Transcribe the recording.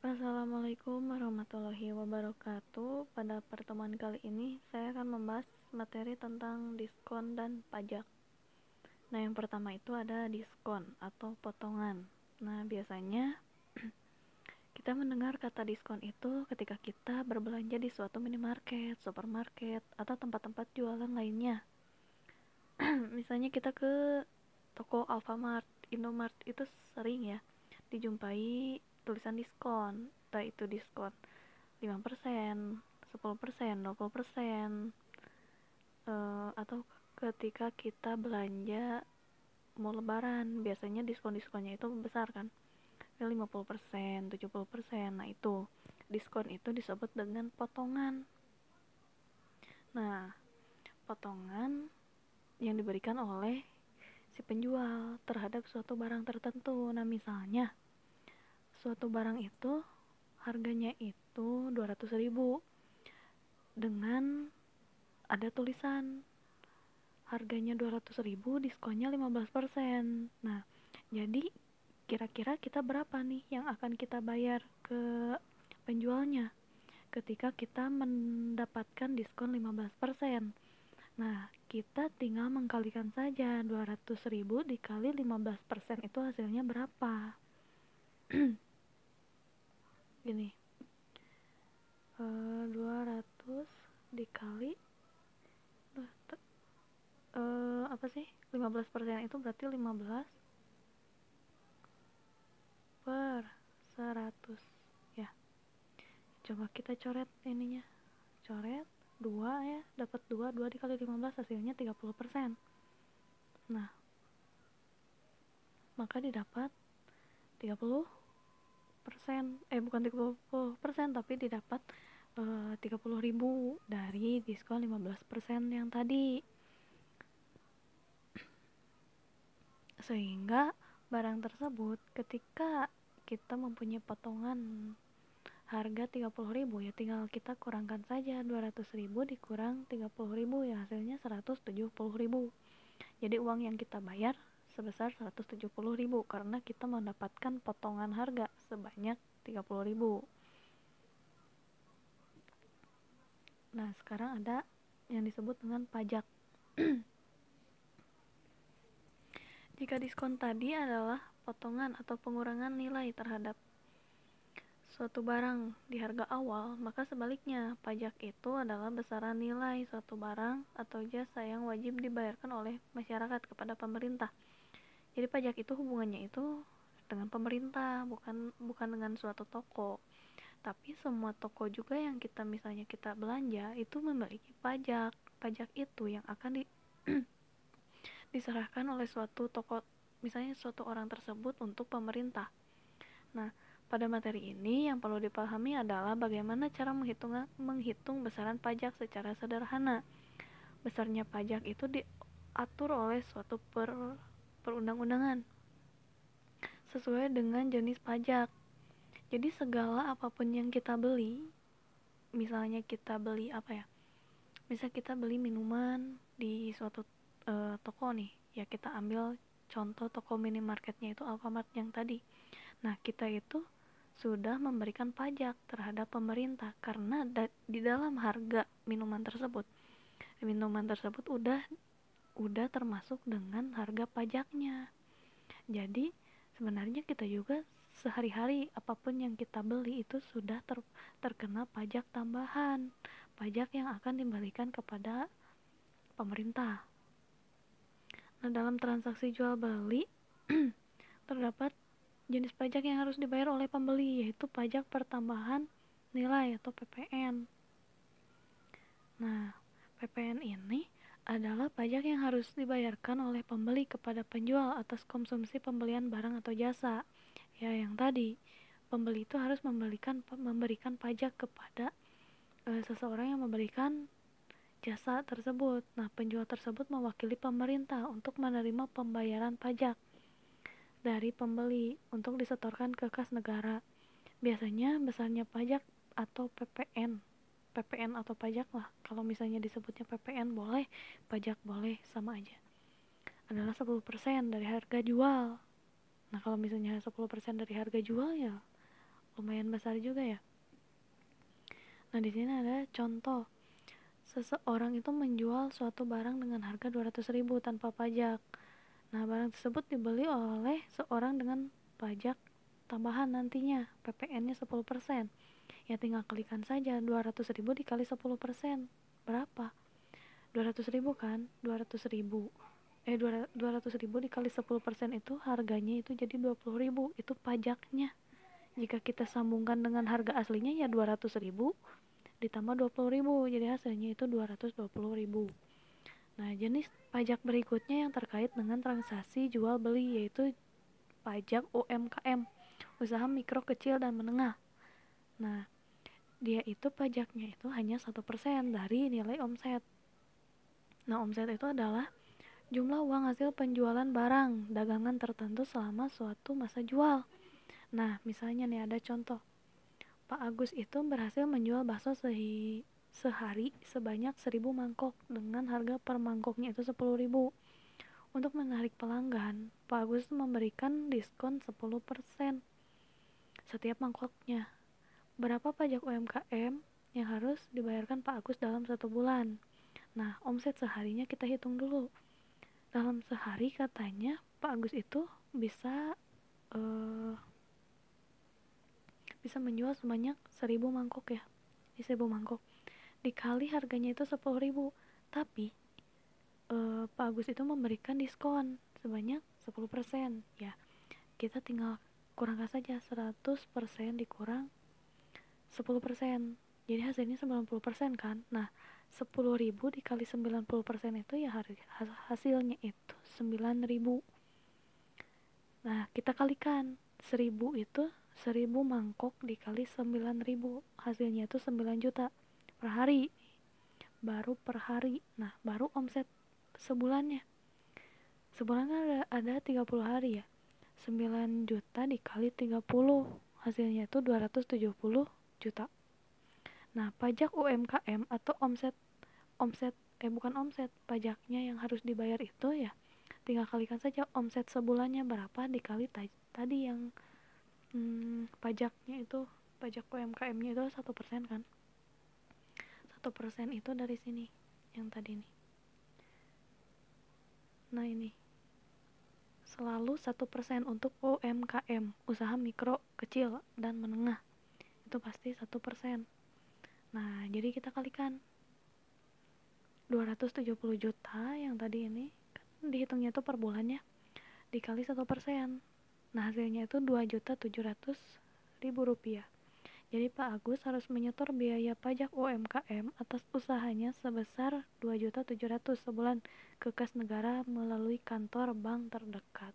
Assalamualaikum warahmatullahi wabarakatuh. Pada pertemuan kali ini saya akan membahas materi tentang diskon dan pajak. Nah, yang pertama itu ada diskon atau potongan. Nah, biasanya kita mendengar kata diskon itu ketika kita berbelanja di suatu minimarket, supermarket, atau tempat-tempat jualan lainnya. Misalnya kita ke toko Alfamart, Indomart, itu sering ya dijumpai tulisan diskon, entah itu diskon 5%, 10%, 20%, atau ketika kita belanja mau lebaran, biasanya diskon-diskonnya itu besar kan, 50%, 70%. Nah, itu diskon itu disebut dengan potongan. Nah, potongan yang diberikan oleh si penjual terhadap suatu barang tertentu. Nah, misalnya suatu barang itu harganya itu 200.000 dengan ada tulisan harganya 200.000, diskonnya 15%. Nah, jadi kira-kira kita berapa nih yang akan kita bayar ke penjualnya ketika kita mendapatkan diskon 15%? Nah, kita tinggal mengkalikan saja 200.000 dikali 15% itu hasilnya berapa. Gini, 200 dikali apa sih, 15% itu berarti 15 per 100 ya. Coba kita coret ininya, coret 2 ya, dapat 2 dikali 15 hasilnya 30%. Nah, maka didapat 30%, bukan 30%, tapi didapat 30.000 dari diskon 15% yang tadi. Sehingga barang tersebut ketika kita mempunyai potongan harga 30.000, ya tinggal kita kurangkan saja 200.000 dikurang 30.000, ya hasilnya 170.000. Jadi uang yang kita bayar sebesar 170.000 karena kita mendapatkan potongan harga sebanyak 30.000. Nah, sekarang ada yang disebut dengan pajak. Jika diskon tadi adalah potongan atau pengurangan nilai terhadap suatu barang di harga awal, maka sebaliknya, pajak itu adalah besaran nilai suatu barang atau jasa yang wajib dibayarkan oleh masyarakat kepada pemerintah. Jadi pajak itu hubungannya itu dengan pemerintah, bukan dengan suatu toko. Tapi semua toko juga yang misalnya kita belanja itu memiliki pajak. Pajak itu yang akan diserahkan oleh suatu toko, misalnya suatu orang tersebut, untuk pemerintah. Nah, pada materi ini yang perlu dipahami adalah bagaimana cara menghitung besaran pajak secara sederhana. Besarnya pajak itu diatur oleh suatu perundang-undangan sesuai dengan jenis pajak. Jadi segala apapun yang kita beli, misalnya kita beli misal kita beli minuman di suatu toko nih, ya kita ambil contoh toko minimarketnya itu Alfamart yang tadi. Nah, kita itu sudah memberikan pajak terhadap pemerintah karena di dalam harga minuman tersebut udah termasuk dengan harga pajaknya. Jadi sebenarnya kita juga sehari-hari apapun yang kita beli itu sudah terkena pajak tambahan, pajak yang akan dikembalikan kepada pemerintah. Nah, dalam transaksi jual beli terdapat jenis pajak yang harus dibayar oleh pembeli, yaitu pajak pertambahan nilai atau PPN. Nah, PPN ini adalah pajak yang harus dibayarkan oleh pembeli kepada penjual atas konsumsi pembelian barang atau jasa. Ya, yang tadi, pembeli itu harus memberikan pajak kepada seseorang yang memberikan jasa tersebut. Nah, penjual tersebut mewakili pemerintah untuk menerima pembayaran pajak dari pembeli untuk disetorkan ke kas negara. Biasanya besarnya pajak atau PPN atau pajak lah, kalau misalnya disebutnya PPN boleh, pajak boleh, sama aja, adalah 10% dari harga jual. Nah, kalau misalnya 10% dari harga jual, ya lumayan besar juga ya. Nah, di sini ada contoh. Seseorang itu menjual suatu barang dengan harga 200.000 tanpa pajak. Nah, barang tersebut dibeli oleh seorang dengan pajak tambahan nantinya, PPN-nya 10%. Ya tinggal kalikan saja 200.000 dikali 10%. Berapa? 200.000 kan? 200.000 dikali 10% itu harganya itu jadi 20.000. Itu pajaknya. Jika kita sambungkan dengan harga aslinya ya 200.000 ditambah 20.000, jadi hasilnya itu 220.000. Nah, jenis pajak berikutnya yang terkait dengan transaksi jual beli yaitu pajak UMKM, usaha mikro kecil dan menengah. Nah, dia itu pajaknya itu hanya 1% dari nilai omset. Nah, omset itu adalah jumlah uang hasil penjualan barang dagangan tertentu selama suatu masa jual. Nah, misalnya nih ada contoh. Pak Agus itu berhasil menjual bakso sehari sebanyak 1.000 mangkok dengan harga per mangkoknya itu 10.000. Untuk menarik pelanggan, Pak Agus memberikan diskon 10% setiap mangkoknya. Berapa pajak UMKM yang harus dibayarkan Pak Agus dalam 1 bulan? Nah, omset seharinya kita hitung dulu. Dalam sehari katanya Pak Agus itu bisa menjual sebanyak 1.000 mangkok ya. Di 1.000 mangkok dikali harganya itu 10.000. Tapi Pak Agus itu memberikan diskon sebanyak 10%. Ya, kita tinggal kurangkan saja 100% dikurang 10%. Jadi hasilnya 90% kan. Nah, 10.000 dikali 90% itu ya hasilnya itu 9.000. Nah, kita kalikan 1.000 itu 1.000 mangkok dikali 9.000, hasilnya itu 9 juta per hari. Baru per hari. Nah, baru omset sebulannya. Sebulan kan ada 30 hari ya. 9 juta dikali 30, hasilnya itu 270 juta. Nah, pajak UMKM atau bukan omset, pajaknya yang harus dibayar itu ya tinggal kalikan saja omset sebulannya berapa dikali tadi yang pajaknya itu, pajak UMKM-nya itu 1% kan. 1% itu dari sini yang tadi nih. Nah, ini selalu 1% untuk UMKM, usaha mikro, kecil, dan menengah. Itu pasti 1%. Nah, jadi kita kalikan 270 juta yang tadi ini kan dihitungnya itu per bulannya dikali 1%. Nah, hasilnya itu 2.700.000 rupiah. Jadi Pak Agus harus menyetor biaya pajak UMKM atas usahanya sebesar 2.700.000 sebulan ke kas negara melalui kantor bank terdekat.